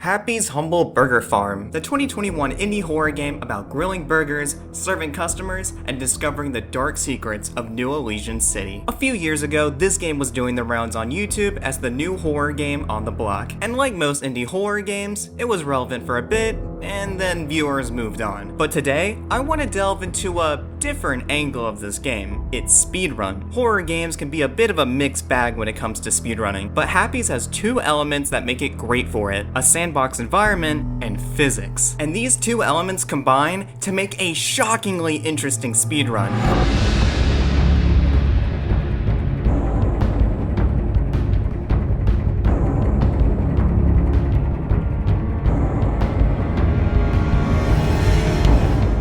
Happy's Humble Burger Farm, the 2021 indie horror game about grilling burgers, serving customers, and discovering the dark secrets of New Elysian City. A few years ago, this game was doing the rounds on YouTube as the new horror game on the block. And like most indie horror games, it was relevant for a bit, and then viewers moved on. But today, I want to delve into a different angle of this game. It's speedrun. Horror games can be a bit of a mixed bag when it comes to speedrunning, but Happy's has two elements that make it great for it: a sandbox environment and physics. And these two elements combine to make a shockingly interesting speedrun.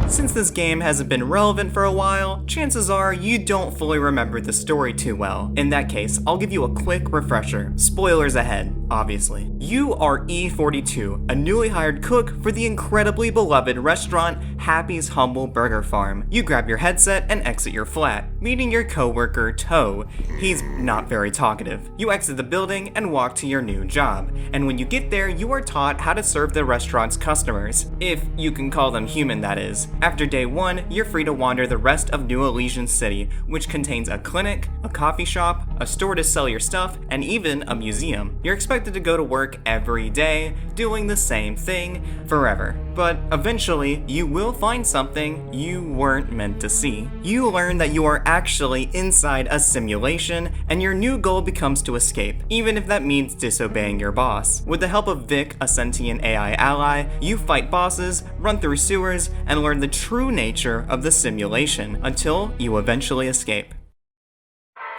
Since this game hasn't been relevant for a while, chances are you don't fully remember the story too well. In that case, I'll give you a quick refresher. Spoilers ahead, obviously. You are E42, a newly hired cook for the incredibly beloved restaurant Happy's Humble Burger Farm. You grab your headset and exit your flat, meeting your coworker Toe. He's not very talkative. You exit the building and walk to your new job, and when you get there, you are taught how to serve the restaurant's customers. If you can call them human, that is. After day one, you're free to wander the rest of New Elysian City, which contains a clinic, a coffee shop, a store to sell your stuff, and even a museum. You're expected to go to work every day, doing the same thing forever. But eventually, you will find something you weren't meant to see. You learn that you are actually inside a simulation, and your new goal becomes to escape, even if that means disobeying your boss. With the help of Vic, a sentient AI ally, you fight bosses, run through sewers, and learn the true nature of the simulation, until you eventually escape.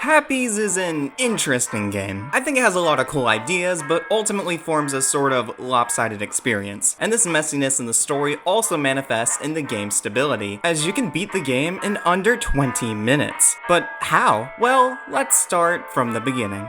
Happy's is an interesting game. I think it has a lot of cool ideas, but ultimately forms a sort of lopsided experience. And this messiness in the story also manifests in the game's stability, as you can beat the game in under 20 minutes. But how? Well, let's start from the beginning.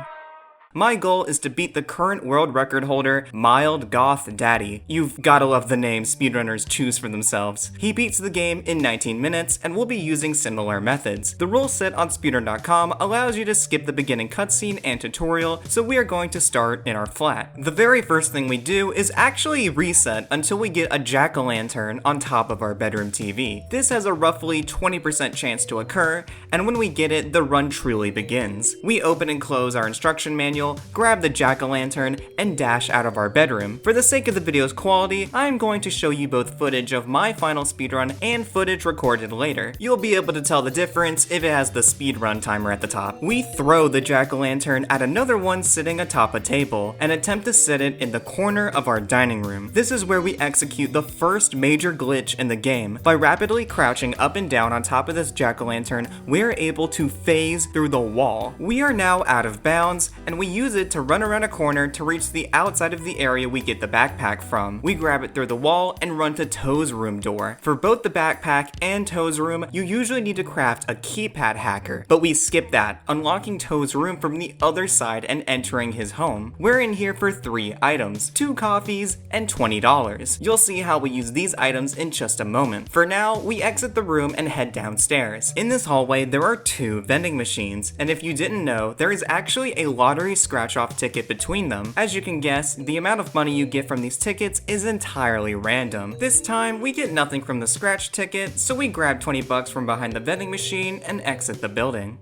My goal is to beat the current world record holder, Mild Goth Daddy. You've gotta love the name speedrunners choose for themselves. He beats the game in 19 minutes and will be using similar methods. The rule set on speedrun.com allows you to skip the beginning cutscene and tutorial, so we are going to start in our flat. The very first thing we do is actually reset until we get a jack-o'-lantern on top of our bedroom TV. This has a roughly 20% chance to occur, and when we get it, the run truly begins. We open and close our instruction manual, grab the jack-o'-lantern, and dash out of our bedroom. For the sake of the video's quality, I'm going to show you both footage of my final speedrun and footage recorded later. You'll be able to tell the difference if it has the speedrun timer at the top. We throw the jack-o'-lantern at another one sitting atop a table, and attempt to set it in the corner of our dining room. This is where we execute the first major glitch in the game. By rapidly crouching up and down on top of this jack-o'-lantern, we're able to phase through the wall. We are now out of bounds, and we use it to run around a corner to reach the outside of the area we get the backpack from. We grab it through the wall and run to Toe's room door. For both the backpack and Toe's room, you usually need to craft a keypad hacker, but we skip that, unlocking Toe's room from the other side and entering his home. We're in here for 3 items, 2 coffees, and $20. You'll see how we use these items in just a moment. For now, we exit the room and head downstairs. In this hallway, there are 2 vending machines, and if you didn't know, there is actually a lottery scratch-off ticket between them. As you can guess, the amount of money you get from these tickets is entirely random. This time, we get nothing from the scratch ticket, so we grab 20 bucks from behind the vending machine and exit the building.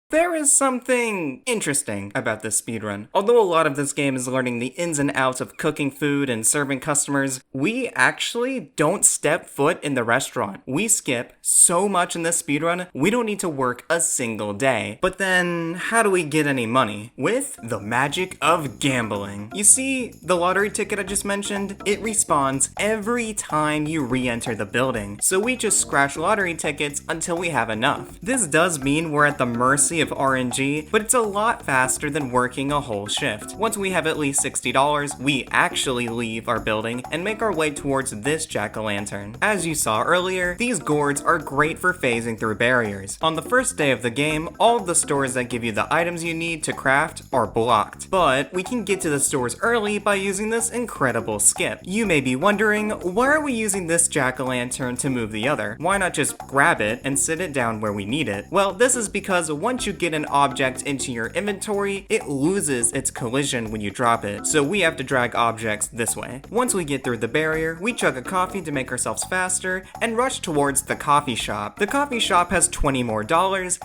There is something interesting about this speedrun. Although a lot of this game is learning the ins and outs of cooking food and serving customers, we actually don't step foot in the restaurant. We skip so much in this speedrun, we don't need to work a single day. But then, how do we get any money? With the magic of gambling. You see, the lottery ticket I just mentioned, it respawns every time you re-enter the building. So we just scratch lottery tickets until we have enough. This does mean we're at the mercy of RNG, but it's a lot faster than working a whole shift. Once we have at least $60, we actually leave our building and make our way towards this jack-o'-lantern. As you saw earlier, these gourds are great for phasing through barriers. On the first day of the game, all of the stores that give you the items you need to craft are blocked, but we can get to the stores early by using this incredible skip. You may be wondering, why are we using this jack-o'-lantern to move the other? Why not just grab it and sit it down where we need it? Well, this is because once you you get an object into your inventory, it loses its collision when you drop it, so we have to drag objects this way. Once we get through the barrier, we chug a coffee to make ourselves faster, and rush towards the coffee shop. The coffee shop has $20 more,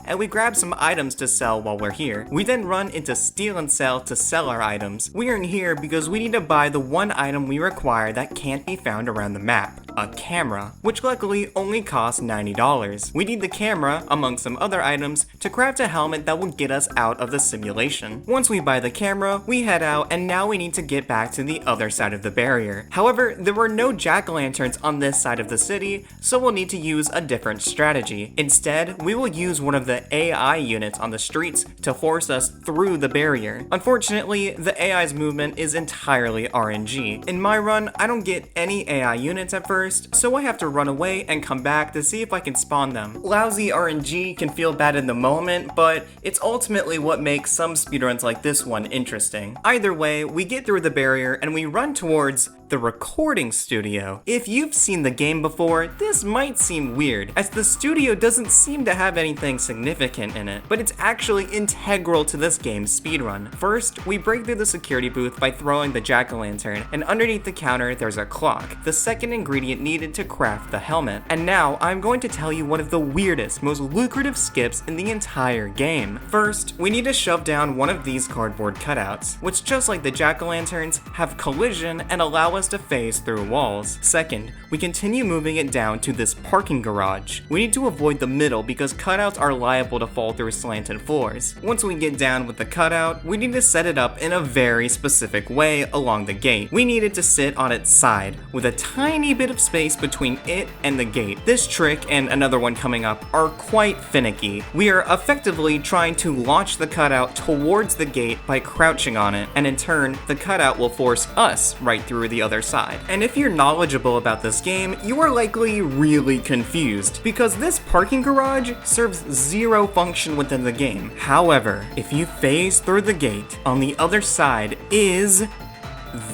and we grab some items to sell while we're here. We then run into Steal and Sell to sell our items. We are in here because we need to buy the one item we require that can't be found around the map. A camera, which luckily only costs $90. We need the camera, among some other items, to craft a helmet that will get us out of the simulation. Once we buy the camera, we head out, and now we need to get back to the other side of the barrier. However, there were no jack-o'-lanterns on this side of the city, so we'll need to use a different strategy. Instead, we will use one of the AI units on the streets to force us through the barrier. Unfortunately, the AI's movement is entirely RNG. In my run, I don't get any AI units at first, so I have to run away and come back to see if I can spawn them. Lousy RNG can feel bad in the moment, but it's ultimately what makes some speedruns like this one interesting. Either way, we get through the barrier and we run towards the recording studio. If you've seen the game before, this might seem weird, as the studio doesn't seem to have anything significant in it, but it's actually integral to this game's speedrun. First, we break through the security booth by throwing the jack-o'-lantern, and underneath the counter there's a clock, the second ingredient needed to craft the helmet. And now, I'm going to tell you one of the weirdest, most lucrative skips in the entire game. First, we need to shove down one of these cardboard cutouts, which just like the jack-o'-lanterns, have collision and allow us to phase through walls. Second, we continue moving it down to this parking garage. We need to avoid the middle because cutouts are liable to fall through slanted floors. Once we get down with the cutout, we need to set it up in a very specific way along the gate. We need it to sit on its side, with a tiny bit of space between it and the gate. This trick, and another one coming up, are quite finicky. We are effectively trying to launch the cutout towards the gate by crouching on it, and in turn, the cutout will force us right through the other side. And if you're knowledgeable about this game, you are likely really confused, because this parking garage serves zero function within the game. However, if you phase through the gate, on the other side is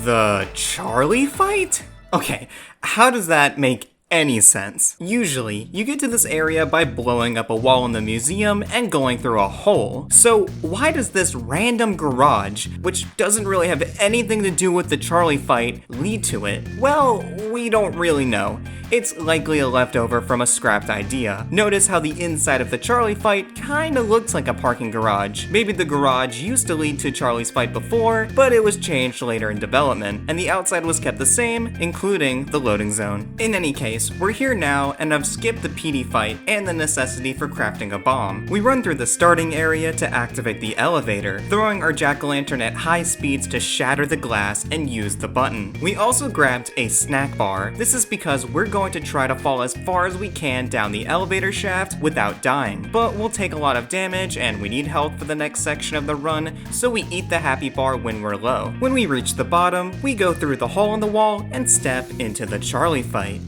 the Charlie fight? Okay, how does that make any sense? Usually, you get to this area by blowing up a wall in the museum and going through a hole. So why does this random garage, which doesn't really have anything to do with the Charlie fight, lead to it? Well, we don't really know. It's likely a leftover from a scrapped idea. Notice how the inside of the Charlie fight kinda looks like a parking garage. Maybe the garage used to lead to Charlie's fight before, but it was changed later in development, and the outside was kept the same, including the loading zone. In any case, we're here now, and I've skipped the PD fight and the necessity for crafting a bomb. We run through the starting area to activate the elevator, throwing our jack-o'-lantern at high speeds to shatter the glass and use the button. We also grabbed a snack bar. This is because we're going to try to fall as far as we can down the elevator shaft without dying, but we'll take a lot of damage and we need health for the next section of the run, so we eat the happy bar when we're low. When we reach the bottom, we go through the hole in the wall and step into the Charlie fight.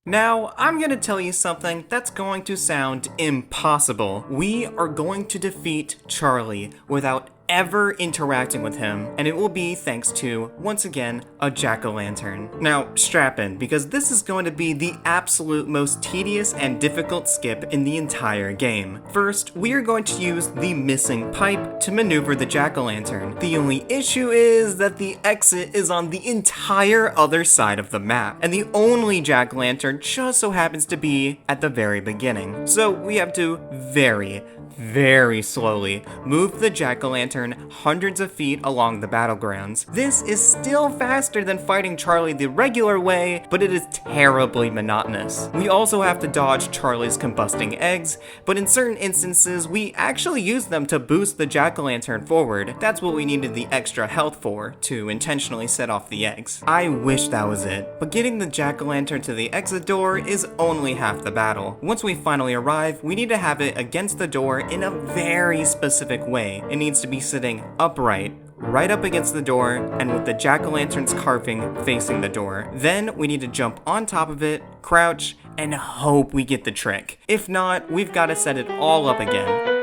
Now, I'm gonna tell you something that's going to sound impossible. We are going to defeat Charlie without ever interacting with him, and it will be thanks to, once again, a jack-o'-lantern. Now, strap in, because this is going to be the absolute most tedious and difficult skip in the entire game. First, we are going to use the missing pipe to maneuver the jack-o'-lantern. The only issue is that the exit is on the entire other side of the map, and the only jack-o'-lantern just so happens to be at the very beginning. So we have to very slowly move the jack-o'-lantern hundreds of feet along the battlegrounds. This is still faster than fighting Charlie the regular way, but it is terribly monotonous. We also have to dodge Charlie's combusting eggs, but in certain instances we actually use them to boost the jack-o'-lantern forward. That's what we needed the extra health for, to intentionally set off the eggs. I wish that was it, but getting the jack-o'-lantern to the exit door is only half the battle. Once we finally arrive, we need to have it against the door in a very specific way. It needs to be sitting upright, right up against the door, and with the jack-o'-lantern's carving facing the door. Then we need to jump on top of it, crouch, and hope we get the trick. If not, we've got to set it all up again.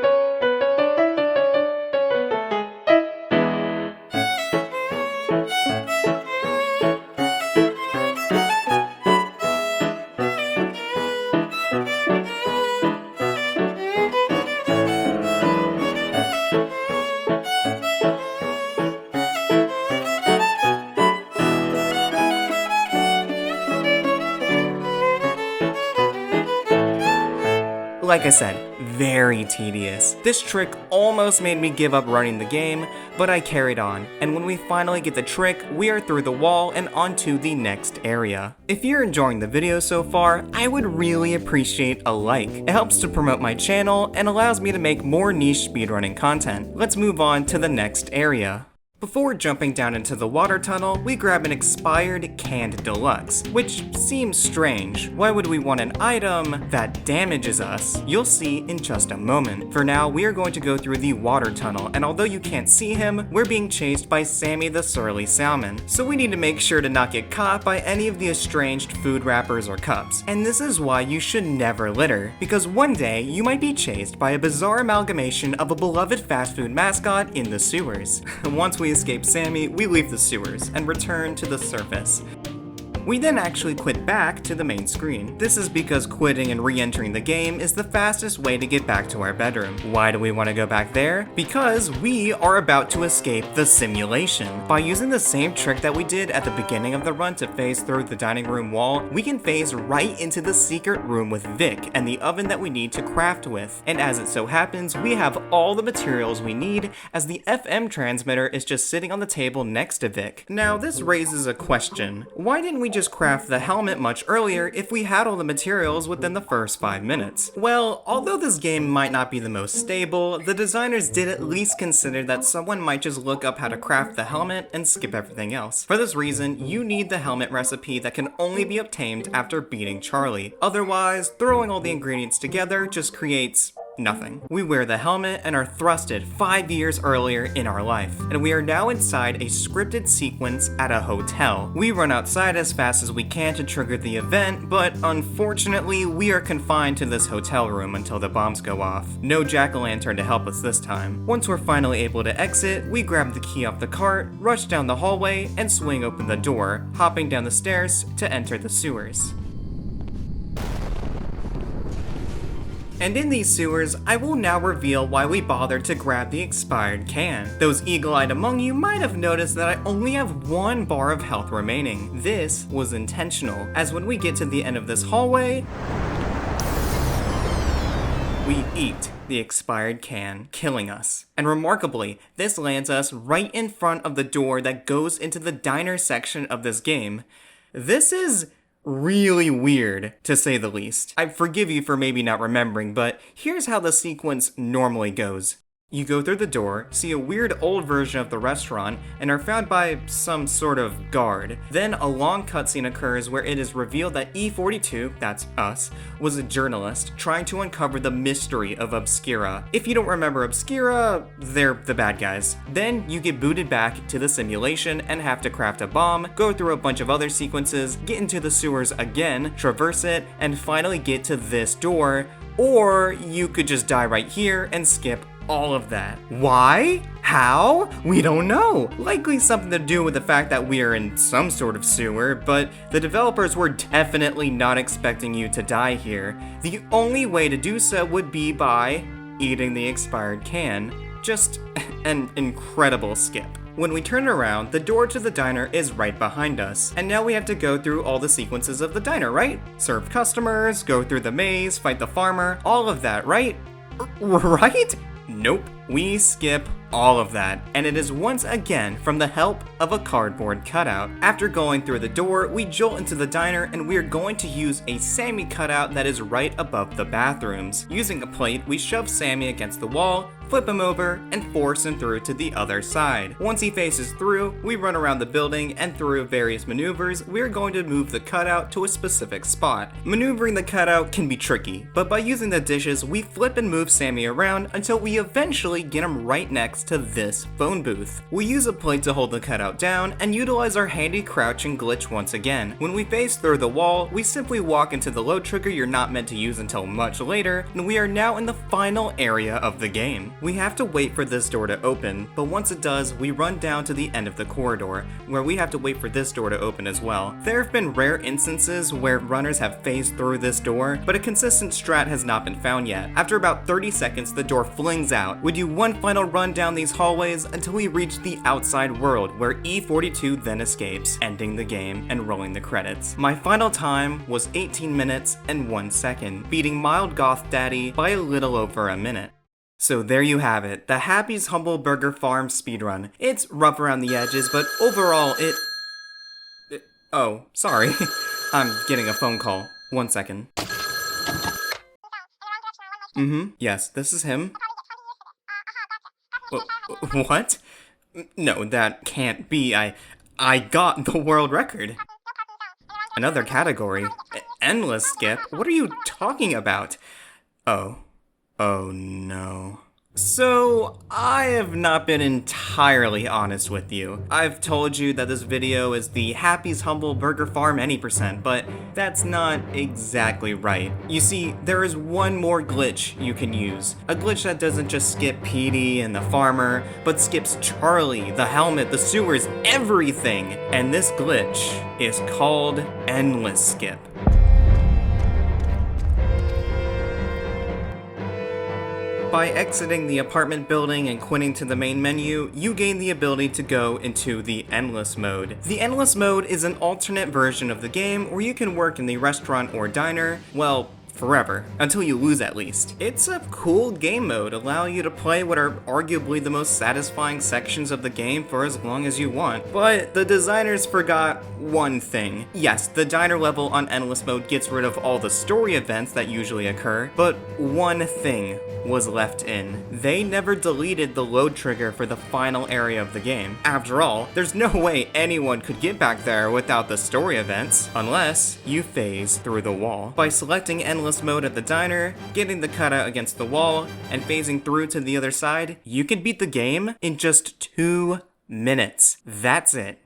Like I said, very tedious. This trick almost made me give up running the game, but I carried on, and when we finally get the trick, we are through the wall and onto the next area. If you're enjoying the video so far, I would really appreciate a like. It helps to promote my channel and allows me to make more niche speedrunning content. Let's move on to the next area. Before jumping down into the water tunnel, we grab an expired canned deluxe, which seems strange. Why would we want an item that damages us? You'll see in just a moment. For now, we are going to go through the water tunnel, and although you can't see him, we're being chased by Sammy the Surly Salmon. So we need to make sure to not get caught by any of the estranged food wrappers or cups. And this is why you should never litter, because one day you might be chased by a bizarre amalgamation of a beloved fast food mascot in the sewers. Once we escape Sammy, we leave the sewers and return to the surface. We then actually quit back to the main screen. This is because quitting and re-entering the game is the fastest way to get back to our bedroom. Why do we want to go back there? Because we are about to escape the simulation. By using the same trick that we did at the beginning of the run to phase through the dining room wall, we can phase right into the secret room with Vic and the oven that we need to craft with. And as it so happens, we have all the materials we need, as the FM transmitter is just sitting on the table next to Vic. Now this raises a question. Why didn't we just craft the helmet much earlier if we had all the materials within the first 5 minutes? Well, although this game might not be the most stable, the designers did at least consider that someone might just look up how to craft the helmet and skip everything else. For this reason, you need the helmet recipe that can only be obtained after beating Charlie. Otherwise, throwing all the ingredients together just creates nothing. We wear the helmet and are thrusted 5 years earlier in our life, and we are now inside a scripted sequence at a hotel. We run outside as fast as we can to trigger the event, but unfortunately, we are confined to this hotel room until the bombs go off. No jack-o'-lantern to help us this time. Once we're finally able to exit, we grab the key off the cart, rush down the hallway, and swing open the door, hopping down the stairs to enter the sewers. And in these sewers, I will now reveal why we bothered to grab the expired can. Those eagle-eyed among you might have noticed that I only have 1 bar of health remaining. This was intentional, as when we get to the end of this hallway, we eat the expired can, killing us. And remarkably, this lands us right in front of the door that goes into the diner section of this game. This is really weird, to say the least. I forgive you for maybe not remembering, but here's how the sequence normally goes. You go through the door, see a weird old version of the restaurant, and are found by some sort of guard. Then a long cutscene occurs where it is revealed that E42, that's us, was a journalist trying to uncover the mystery of Obscura. If you don't remember Obscura, they're the bad guys. Then you get booted back to the simulation and have to craft a bomb, go through a bunch of other sequences, get into the sewers again, traverse it, and finally get to this door. Or you could just die right here and skip all of that. Why? How? We don't know. Likely something to do with the fact that we are in some sort of sewer, but the developers were definitely not expecting you to die here. The only way to do so would be by eating the expired can. Just an incredible skip. When we turn around, the door to the diner is right behind us, and now we have to go through all the sequences of the diner, right? Serve customers, go through the maze, fight the farmer, all of that, right? Right? Nope. We skip all of that, and it is once again from the help of a cardboard cutout. After going through the door, we jolt into the diner, and we are going to use a Sammy cutout that is right above the bathrooms. Using a plate, we shove Sammy against the wall, flip him over, and force him through to the other side. Once he faces through, we run around the building, and through various maneuvers, we are going to move the cutout to a specific spot. Maneuvering the cutout can be tricky, but by using the dishes, we flip and move Sammy around until we eventually get him right next to this phone booth. We use a plate to hold the cutout down and utilize our handy crouch and glitch once again. When we phase through the wall, we simply walk into the load trigger you're not meant to use until much later, and we are now in the final area of the game. We have to wait for this door to open, but once it does, we run down to the end of the corridor, where we have to wait for this door to open as well. There have been rare instances where runners have phased through this door, but a consistent strat has not been found yet. After about 30 seconds, the door flings out. We do one final run down these hallways until we reach the outside world, where E42 then escapes, ending the game and rolling the credits. My final time was 18 minutes and 1 second, beating Mild Goth Daddy by a little over a minute. So there you have it, the Happy's Humble Burger Farm speedrun. It's rough around the edges, but overall oh, sorry. I'm getting a phone call. 1 second. Yes, this is him. What? No, that can't be. I got the world record. Another category? Endless skip? What are you talking about? Oh no. So, I have not been entirely honest with you. I've told you that this video is the Happy's Humble Burger Farm any %, but that's not exactly right. You see, there is one more glitch you can use. A glitch that doesn't just skip Petey and the farmer, but skips Charlie, the helmet, the sewers, everything. And this glitch is called Endless Skip. By exiting the apartment building and quitting to the main menu, you gain the ability to go into the Endless mode. The Endless mode is an alternate version of the game where you can work in the restaurant or diner, well, forever, until you lose at least. It's a cool game mode, allowing you to play what are arguably the most satisfying sections of the game for as long as you want. But the designers forgot one thing. Yes, the diner level on Endless mode gets rid of all the story events that usually occur, but one thing was left in. They never deleted the load trigger for the final area of the game. After all, there's no way anyone could get back there without the story events, unless you phase through the wall. By selecting Endless mode at the diner, getting the cutout against the wall, and phasing through to the other side, you can beat the game in just 2 minutes. That's it.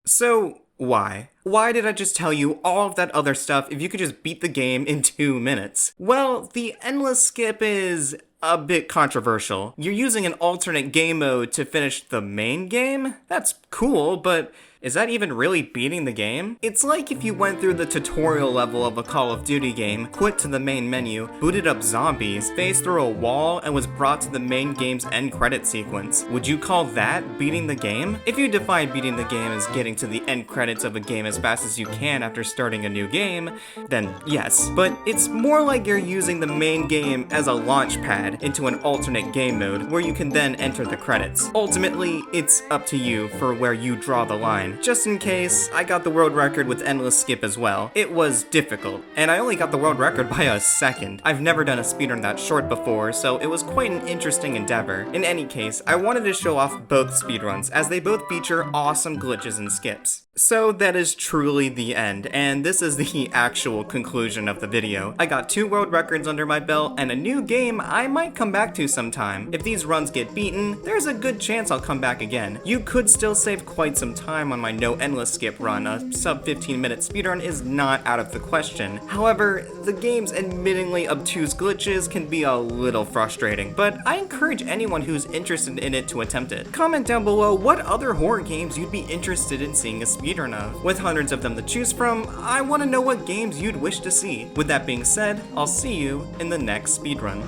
So, why? Why did I just tell you all of that other stuff if you could just beat the game in 2 minutes? Well, the Endless Skip is a bit controversial. You're using an alternate game mode to finish the main game? That's cool, but is that even really beating the game? It's like if you went through the tutorial level of a Call of Duty game, quit to the main menu, booted up zombies, phased through a wall, and was brought to the main game's end credit sequence. Would you call that beating the game? If you define beating the game as getting to the end credits of a game as fast as you can after starting a new game, then yes. But it's more like you're using the main game as a launch pad into an alternate game mode where you can then enter the credits. Ultimately, it's up to you for where you draw the line. Just in case, I got the world record with Endless Skip as well. It was difficult, and I only got the world record by a second. I've never done a speedrun that short before, so it was quite an interesting endeavor. In any case, I wanted to show off both speedruns, as they both feature awesome glitches and skips. So that is truly the end, and this is the actual conclusion of the video. I got 2 world records under my belt, and a new game I might come back to sometime. If these runs get beaten, there's a good chance I'll come back again. You could still save quite some time on my no Endless Skip run. A sub 15-minute speedrun is not out of the question. However, the game's admittingly obtuse glitches can be a little frustrating, but I encourage anyone who's interested in it to attempt it. Comment down below what other horror games you'd be interested in seeing a speedrun of. With hundreds of them to choose from, I want to know what games you'd wish to see. With that being said, I'll see you in the next speedrun.